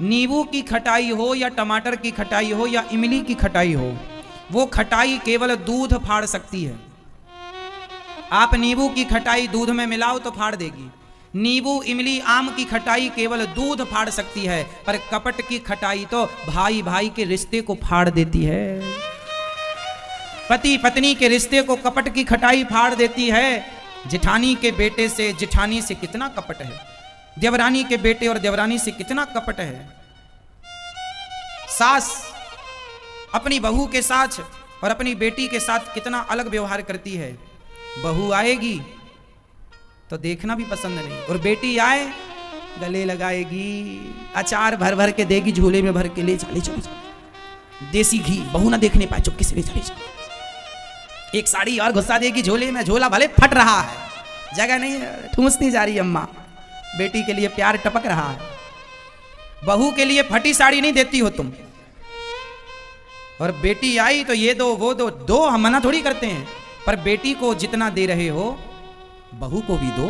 नींबू की खटाई हो या टमाटर की खटाई हो या इमली की खटाई हो, वो खटाई केवल दूध फाड़ सकती है। आप नींबू की खटाई दूध में मिलाओ तो फाड़ देगी। नींबू, इमली, आम की खटाई केवल दूध फाड़ सकती है, पर कपट की खटाई तो भाई भाई के रिश्ते को फाड़ देती है। पति पत्नी के रिश्ते को कपट की खटाई फाड़ देती है। जेठानी के बेटे से जेठानी से कितना कपट है, देवरानी के बेटे और देवरानी से कितना कपट है। सास अपनी बहू के साथ और अपनी बेटी के साथ कितना अलग व्यवहार करती है। बहू आएगी तो देखना भी पसंद नहीं, और बेटी आए गले लगाएगी, अचार भर भर के देगी, झोले में भर के ले चले चलो, देसी घी, बहू ना देखने पाए चुपके से ले चले चलो। एक साड़ी और घुसा देगी झोले में, झोला भले फट रहा है, जगह नहीं है, ठूंसती जा रही अम्मा, बेटी के लिए प्यार टपक रहा है। बहू के लिए फटी साड़ी नहीं देती हो तुम, और बेटी आई तो ये दो वो दो हम मना थोड़ी करते हैं, पर बेटी को जितना दे रहे हो बहू को भी दो।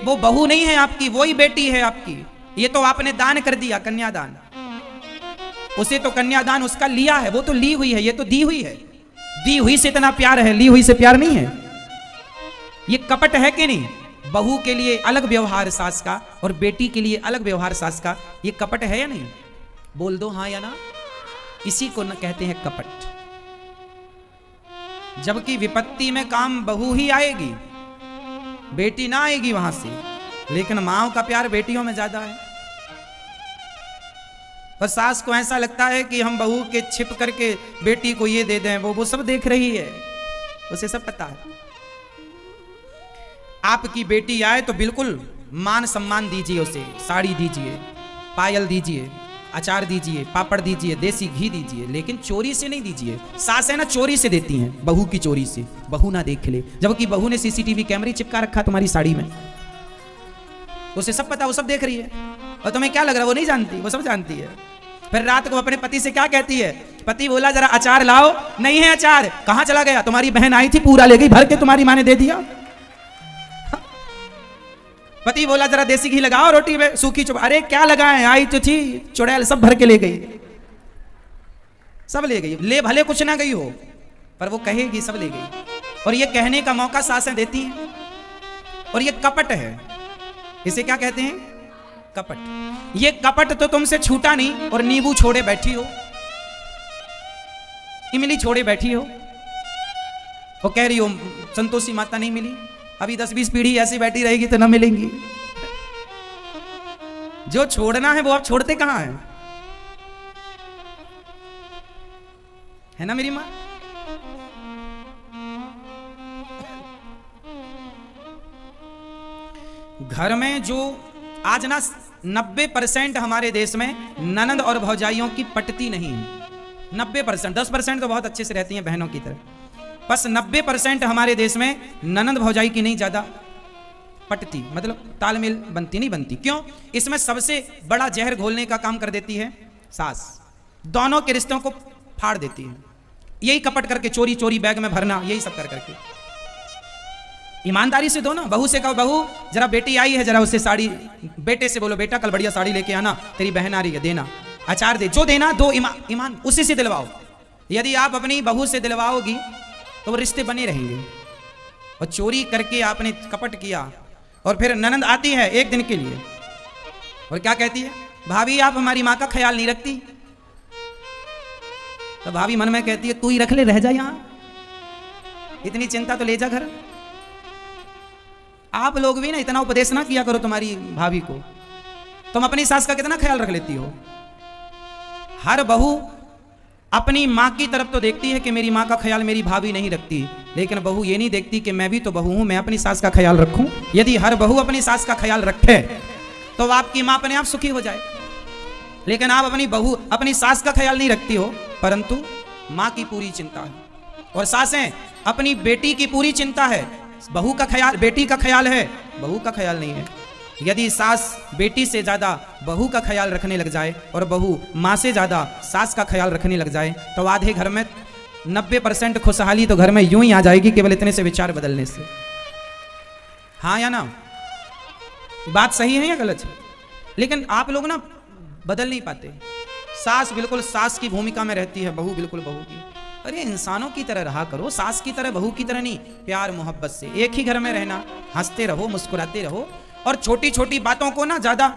वो बहू नहीं है आपकी, वो ही बेटी है आपकी। ये तो आपने दान कर दिया, कन्यादान। उसे तो कन्यादान उसका लिया है, वो तो ली हुई है, ये तो दी हुई है। दी हुई से इतना प्यार है, ली हुई से प्यार नहीं है। ये कपट है कि नहीं? बहू के लिए अलग व्यवहार सास का, और बेटी के लिए अलग व्यवहार सास का। ये कपट है या नहीं? बोल दो हाँ या ना। इसी को न कहते हैं कपट। जबकि विपत्ति में काम बहू ही आएगी, बेटी ना आएगी वहां से। लेकिन माओ का प्यार बेटियों में ज्यादा है। और सास को ऐसा लगता है कि हम बहू के छिप करके बेटी को ये दे दें, वो सब देख रही है, उसे सब पता है। आपकी बेटी आए तो बिल्कुल मान सम्मान दीजिए उसे, साड़ी दीजिए, पायल दीजिए, अचार दीजिए, पापड़ दीजिए, देसी घी दीजिए, लेकिन चोरी से नहीं दीजिए। सास है ना चोरी से देती हैं, बहू की चोरी से, बहू ना देख ले। जबकि बहू ने सीसीटीवी कैमरे चिपका रखा तुम्हारी साड़ी में, उसे सब पता, वो सब देख रही है। और तुम्हें क्या लग रहा है वो नहीं जानती? वो सब जानती है। फिर रात को अपने पति से क्या कहती है? पति बोला जरा अचार लाओ, नहीं है अचार, कहां चला गया? तुम्हारी बहन आई थी, पूरा ले गई भर के, तुम्हारी माँ ने दे दिया। पति बोला जरा देसी घी लगाओ रोटी में, सूखी चुप, अरे क्या लगाए, आई तो थी, चुड़ैल सब भर के ले गई, सब ले गई। ले भले कुछ ना गई हो, पर वो कहेगी सब ले गई। और ये कहने का मौका सासें देती हैं। और ये कपट है। इसे क्या कहते हैं? कपट। ये कपट तो तुमसे छूटा नहीं, और नींबू छोड़े बैठी हो, इमली छोड़े बैठी हो, वो कह रही हो संतोषी माता नहीं मिली, अभी 10-20 पीढ़ी ऐसी बैठी रहेगी तो न मिलेंगी। जो छोड़ना है वो आप छोड़ते कहां हैं? है ना मेरी मां? घर में जो आज ना 90% हमारे देश में ननद और भौजाइयों की पटती नहीं है। 90%, 10% तो बहुत अच्छे से रहती हैं बहनों की तरह, बस 90% हमारे देश में ननद भौजाई की नहीं ज्यादा पटती, मतलब तालमेल बनती नहीं बनती। क्यों? इसमें सबसे बड़ा जहर घोलने का काम कर देती है सास, दोनों के रिश्तों को फाड़ देती है। यही कपट करके, चोरी चोरी बैग में भरना, यही सब कर करके। ईमानदारी से दो ना। बहू से कहो बहू जरा बेटी आई है, जरा उससे साड़ी, बेटे से बोलो बेटा कल बढ़िया साड़ी लेके आना, तेरी बहन आ रही है, देना, अचार दे, जो देना दो, ईमान उसी से दिलवाओ। यदि आप अपनी बहू से दिलवाओगी तो वो रिश्ते बने रहेंगे। और चोरी करके आपने कपट किया, और फिर ननद आती है एक दिन के लिए और क्या कहती है? भाभी आप हमारी माँ का ख्याल नहीं रखती। तो भाभी मन में कहती है तू ही रख ले, रह जा यहां, इतनी चिंता तो ले जा घर। आप लोग भी ना इतना उपदेश ना किया करो तुम्हारी भाभी को। तुम अपनी सास का कितना ख्याल रख लेती हो। हर बहू अपनी माँ की तरफ तो देखती है कि मेरी माँ का ख्याल मेरी भाभी नहीं रखती, लेकिन बहू ये नहीं देखती कि मैं भी तो बहू हूं, मैं अपनी सास का ख्याल रखूं। यदि हर बहू अपनी सास का ख्याल रखे तो आपकी माँ अपने आप सुखी हो जाए। लेकिन आप अपनी बहू, अपनी सास का ख्याल नहीं रखती हो, परंतु माँ की पूरी चिंता है। और सासें अपनी बेटी की पूरी चिंता है, बहू का ख्याल, बेटी का ख्याल है, बहू का ख्याल नहीं है। यदि सास बेटी से ज्यादा बहू का ख्याल रखने लग जाए और बहू माँ से ज्यादा सास का ख्याल रखने लग जाए, तो आधे घर में 90% खुशहाली तो घर में यूं ही आ जाएगी, केवल इतने से विचार बदलने से। हाँ या ना? बात सही है या गलत है? लेकिन आप लोग ना बदल नहीं पाते। सास बिल्कुल सास की भूमिका में रहती है, बहू बिल्कुल बहू की। अरे इंसानों की तरह रहा करो, सास की तरह बहू की तरह नहीं, प्यार मोहब्बत से एक ही घर में रहना, हंसते रहो, मुस्कुराते रहो, और छोटी छोटी बातों को ना ज्यादा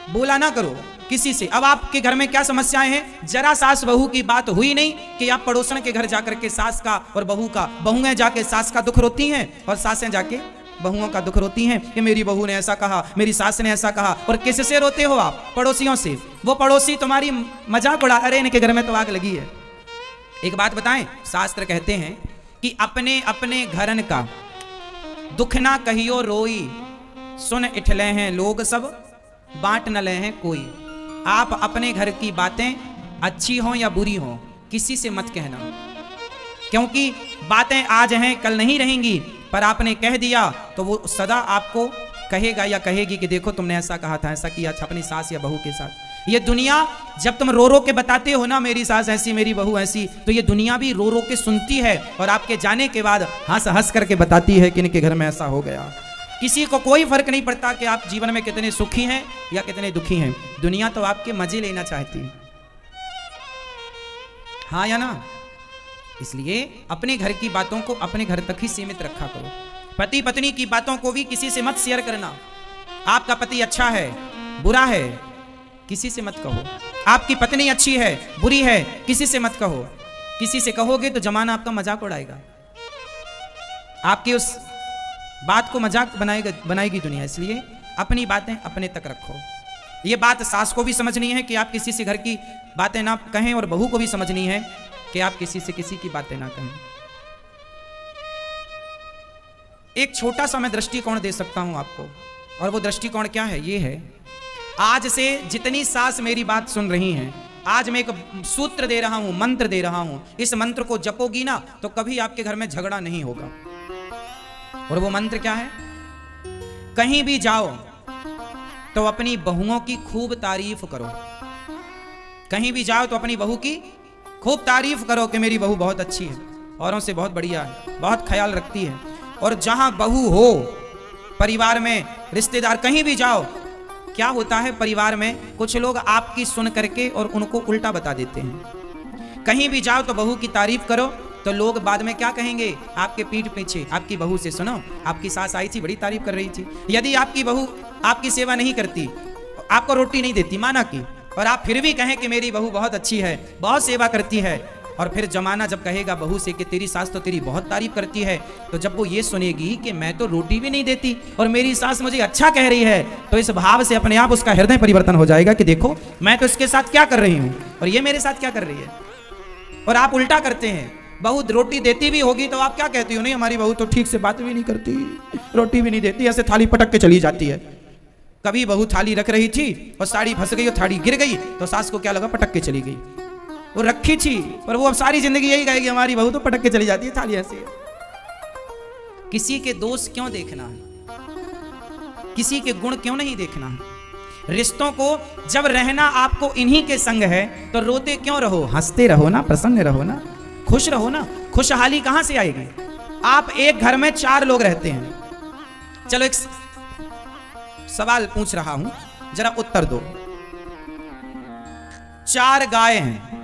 बोला ना करो किसी से। अब आपके घर में क्या समस्याएं हैं, जरा सास बहू की बात हुई नहीं कि आप पड़ोसन के घर जाकर के सास का और बहू का, बहुएं जाके सास का दुख रोती हैं और सासें जाके बहुओं का दुख रोती हैं कि मेरी बहू ने ऐसा कहा, मेरी सास ने ऐसा कहा। और किससे रोते हो आप? पड़ोसियों से। वो पड़ोसी तुम्हारी मजाक उड़ा, अरे इनके घर में तो आग लगी है। एक बात बताएं, शास्त्र कहते हैं कि अपने अपने घरन का दुख ना कहियो रोई, सुन इठले हैं लोग सब, बांट न ले हैं कोई। आप अपने घर की बातें अच्छी हो या बुरी हो किसी से मत कहना, क्योंकि बातें आज हैं कल नहीं रहेंगी, पर आपने कह दिया तो वो सदा आपको कहेगा या कहेगी कि देखो तुमने ऐसा कहा था, ऐसा किया था अपनी सास या बहू के साथ। ये दुनिया जब तुम रो रो के बताते हो ना मेरी सास ऐसी मेरी बहू ऐसी, तो ये दुनिया भी रो रो के सुनती है और आपके जाने के बाद हंस हंस करके बताती है कि इनके घर में ऐसा हो गया। किसी को कोई फर्क नहीं पड़ता कि आप जीवन में कितने सुखी हैं या कितने दुखी हैं, दुनिया तो आपके मजे लेना चाहती है, हाँ या ना। इसलिए अपने घर की बातों को अपने घर तक ही सीमित रखा करो। पति पत्नी की बातों को भी किसी से मत शेयर करना। आपका पति अच्छा है बुरा है किसी से मत कहो, आपकी पत्नी अच्छी है बुरी है किसी से मत कहो। किसी से कहोगे तो जमाना आपका मजाक उड़ाएगा, आपकी उस बात को मजाक बनाएगी दुनिया। इसलिए अपनी बातें अपने तक रखो। ये बात सास को भी समझनी है कि आप किसी से घर की बातें ना कहें, और बहू को भी समझनी है कि आप किसी से किसी की बातें ना कहें। एक छोटा सा मैं दृष्टिकोण दे सकता हूं आपको, और वो दृष्टिकोण क्या है? ये है, आज से जितनी सास मेरी बात सुन रही हैं, आज मैं एक सूत्र दे रहा हूं, मंत्र दे रहा हूं, इस मंत्र को जपोगी ना तो कभी आपके घर में झगड़ा नहीं होगा। और वो मंत्र क्या है? कहीं भी जाओ तो अपनी बहुओं की खूब तारीफ करो। कहीं भी जाओ तो अपनी बहू की खूब तारीफ करो कि मेरी बहू बहुत अच्छी है, औरों से बहुत बढ़िया है, बहुत ख्याल रखती है। और जहां बहू हो, परिवार में रिश्तेदार, कहीं भी जाओ, क्या होता है परिवार में कुछ लोग आपकी सुन करके और उनको उल्टा बता देते हैं। कहीं भी जाओ तो बहू की तारीफ करो, तो लोग बाद में क्या कहेंगे आपके पीठ पीछे? आपकी बहू से सुनो, आपकी सास आई थी बड़ी तारीफ कर रही थी। यदि आपकी बहू आपकी सेवा नहीं करती, आपको रोटी नहीं देती माना की, और आप फिर भी कहें कि मेरी बहू बहुत अच्छी है, बहुत सेवा करती है, और फिर जमाना जब कहेगा बहू से कि तेरी सास तो तेरी बहुत तारीफ करती है, तो जब वो ये सुनेगी कि मैं तो रोटी भी नहीं देती और मेरी सास मुझे अच्छा कह रही है, तो इस भाव से अपने आप उसका हृदय परिवर्तन हो जाएगा कि देखो मैं तो इसके साथ क्या कर रही हूँ और ये मेरे साथ क्या कर रही है। और आप उल्टा करते हैं, बहू रोटी देती भी होगी तो आप क्या कहती हो? नहीं, हमारी बहू तो ठीक से बात भी नहीं करती, रोटी भी नहीं देती, ऐसे थाली पटक के चली जाती है। कभी बहू थाली रख रही थी और साड़ी फंस गई और थाली गिर गई, तो सास को क्या लगा? पटक के चली गई। वो रखी थी, पर वो अब सारी जिंदगी यही कहेगी हमारी बहू तो पटक के चली जाती है, थाली ऐसे। किसी के दोष क्यों देखना है? किसी के गुण क्यों नहीं देखना है? रिश्तों को जब रहना आपको इन्हीं के संग है तो रोते क्यों रहो? हंसते रहो ना, प्रसन्न रहो ना, खुश रहो ना। खुशहाली कहां से आएगी? आप एक घर में 4 लोग रहते हैं, चलो एक सवाल पूछ रहा हूं, जरा उत्तर दो। 4 गाय हैं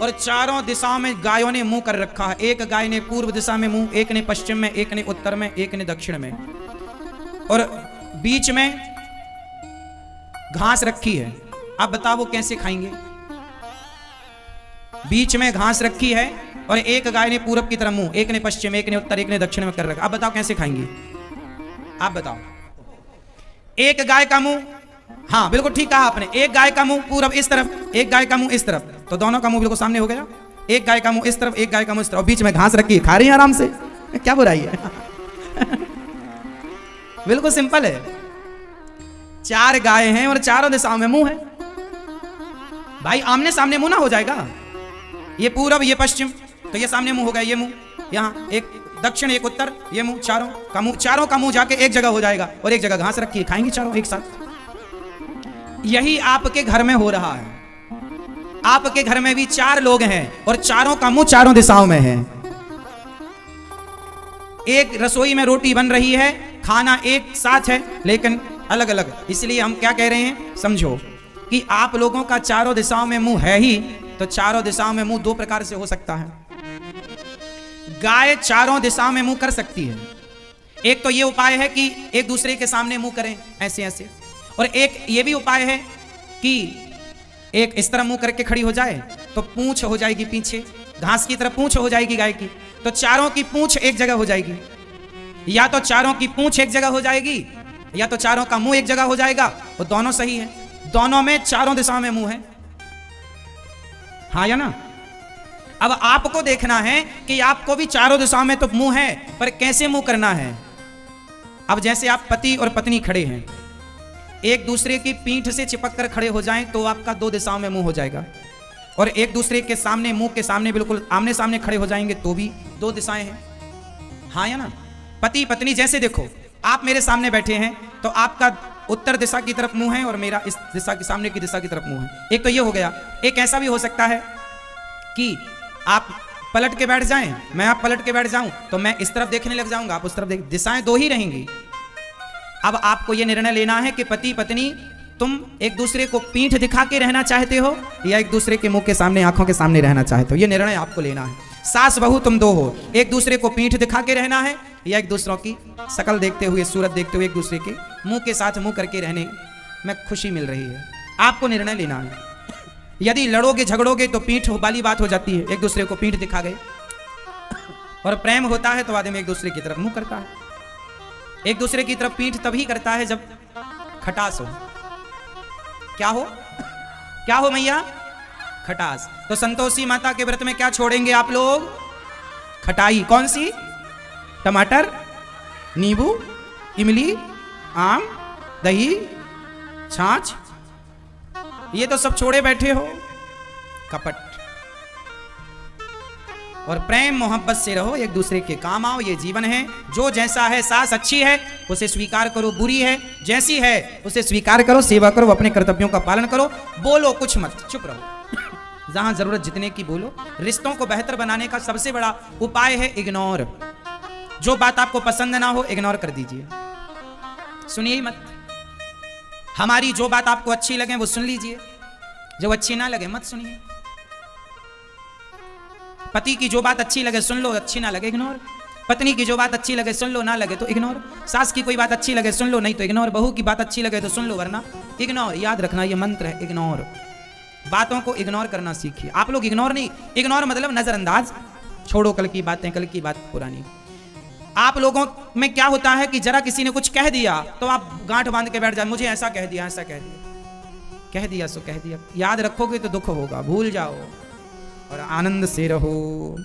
और चारों दिशाओं में गायों ने मुंह कर रखा है। एक गाय ने पूर्व दिशा में मुंह, एक ने पश्चिम में, एक ने उत्तर में, एक ने दक्षिण में, और बीच में घास रखी है। अब बताओ वो कैसे खाएंगे? बीच में घास रखी है और एक गाय ने पूरब की तरफ मुंह, एक ने पश्चिम, एक ने उत्तर, एक ने दक्षिण में कर रखा। अब बताओ कैसे खाएंगी? आप बताओ। एक गाय का मुंह, हाँ बिल्कुल ठीक कहा आपने, एक गाय का मुंह पूरब इस तरफ, एक गाय का मुंह इस तरफ, तो दोनों का मुंह बिल्कुल सामने हो गया। एक गाय का मुंह इस तरफ, एक गाय का मुंह इस तरफ, और बीच में घास रखी है, खा रही है आराम से, क्या बुराई है? बिल्कुल सिंपल है। 4 गाय हैं और चारों दिशाओं में मुंह है। भाई आमने सामने मुंह ना हो जाएगा? ये पूरब ये पश्चिम, तो ये सामने मुंह हो गया, ये मुंह यहाँ, एक दक्षिण एक उत्तर, ये मुंह, चारों का मुंह जाके एक जगह हो जाएगा, और एक जगह घास रखी है, खाएंगे चारों एक साथ। यही आपके घर में हो रहा है। आपके घर में भी 4 लोग हैं और चारों का मुंह चारों दिशाओं में है। एक रसोई में रोटी बन रही है, खाना एक साथ है, लेकिन अलग अलग। इसलिए हम क्या कह रहे हैं, समझो कि आप लोगों का चारों दिशाओं में मुंह है ही, तो चारों दिशाओं में मुंह दो प्रकार से हो सकता है। गाय चारों दिशाओं में मुंह कर सकती है। एक तो ये उपाय है कि एक दूसरे के सामने मुंह करें ऐसे ऐसे, और एक ये भी उपाय है कि एक इस तरह मुंह करके खड़ी हो जाए तो पूंछ हो जाएगी पीछे, घास की तरफ पूंछ हो जाएगी गाय की, तो चारों की पूंछ एक जगह हो जाएगी। या तो चारों की पूंछ एक जगह हो जाएगी, या तो चारों का मुंह एक जगह हो जाएगा। वो दोनों सही है, दोनों में चारों दिशाओं में मुंह है, हाँ या ना। अब आपको देखना है कि आपको भी चारों दिशाओं में तो मुंह है, पर कैसे मुंह करना है। अब जैसे आप पति और पत्नी खड़े हैं, एक दूसरे की पीठ से चिपक कर खड़े हो जाएं तो आपका दो दिशाओं में मुंह हो जाएगा, और एक दूसरे के सामने मुंह के सामने बिल्कुल आमने सामने खड़े हो जाएंगे तो भी दो दिशाएं हैं, हाँ या ना। पति पत्नी जैसे देखो, आप मेरे सामने बैठे हैं तो आपका उत्तर दिशा की तरफ मुंह है और मेरा इस दिशा के सामने की दिशा की तरफ मुंह है। एक तो ये हो गया। एक ऐसा भी हो सकता है कि आप पलट के बैठ जाएं, मैं आप पलट के बैठ जाऊं तो मैं इस तरफ देखने लग जाऊंगा, आप उस तरफ देख, दिशाएं दो ही रहेंगी। अब आपको यह निर्णय लेना है कि पति पत्नी तुम एक दूसरे को पीठ दिखा के रहना चाहते हो या एक दूसरे के मुंह के सामने आंखों के सामने रहना चाहते हो। यह निर्णय आपको लेना है। सास बहू तुम दो हो, एक दूसरे को पीठ दिखा के रहना है या एक दूसरों की शकल देखते हुए, सूरत देखते हुए एक दूसरे के मुंह के साथ मुंह करके रहने में खुशी मिल रही है। आपको निर्णय लेना है। यदि लड़ोगे झगड़ोगे तो पीठ वाली बात हो जाती है, एक दूसरे को पीठ दिखा गए। और प्रेम होता है तो आदमी एक दूसरे की तरफ मुंह करता है। एक दूसरे की तरफ पीठ तभी करता है जब खटास हो। क्या हो, क्या हो मैया, खटास। तो संतोषी माता के व्रत में क्या छोड़ेंगे आप लोग, खटाई। कौन सी, टमाटर, नींबू, इमली, आम, दही, छाछ, ये तो सब छोड़े बैठे हो। कपट और प्रेम मोहब्बत से रहो, एक दूसरे के काम आओ, ये जीवन है। जो जैसा है, सास अच्छी है उसे स्वीकार करो, बुरी है जैसी है उसे स्वीकार करो, सेवा करो, अपने कर्तव्यों का पालन करो। बोलो कुछ मत, चुप रहो। जहां जरूरत जितने की बोलो। रिश्तों को बेहतर बनाने का सबसे बड़ा उपाय है इग्नोर। जो बात आपको पसंद ना हो इग्नोर कर दीजिए, सुनिए ही मत। हमारी जो बात आपको अच्छी लगे वो सुन लीजिए, जो अच्छी ना लगे मत सुनिए। पति की जो बात अच्छी लगे सुन लो, अच्छी ना लगे इग्नोर। पत्नी की जो बात अच्छी लगे सुन लो, ना लगे तो इग्नोर। सास की कोई बात अच्छी लगे सुन लो, नहीं तो इग्नोर। बहू की बात अच्छी लगे तो सुन लो, वरना इग्नोर। याद रखना ये मंत्र है, इग्नोर। बातों को इग्नोर करना सीखिए। आप लोग इग्नोर नहीं, इग्नोर मतलब नजरअंदाज, छोड़ो कल की बातें, कल की बात पुरानी। आप लोगों में क्या होता है कि जरा किसी ने कुछ कह दिया तो आप गांठ बांध के बैठ जाए, मुझे ऐसा कह दिया, ऐसा कह दिया। कह दिया सो कह दिया। याद रखोगे तो दुख होगा, भूल जाओ और आनंद से रहो।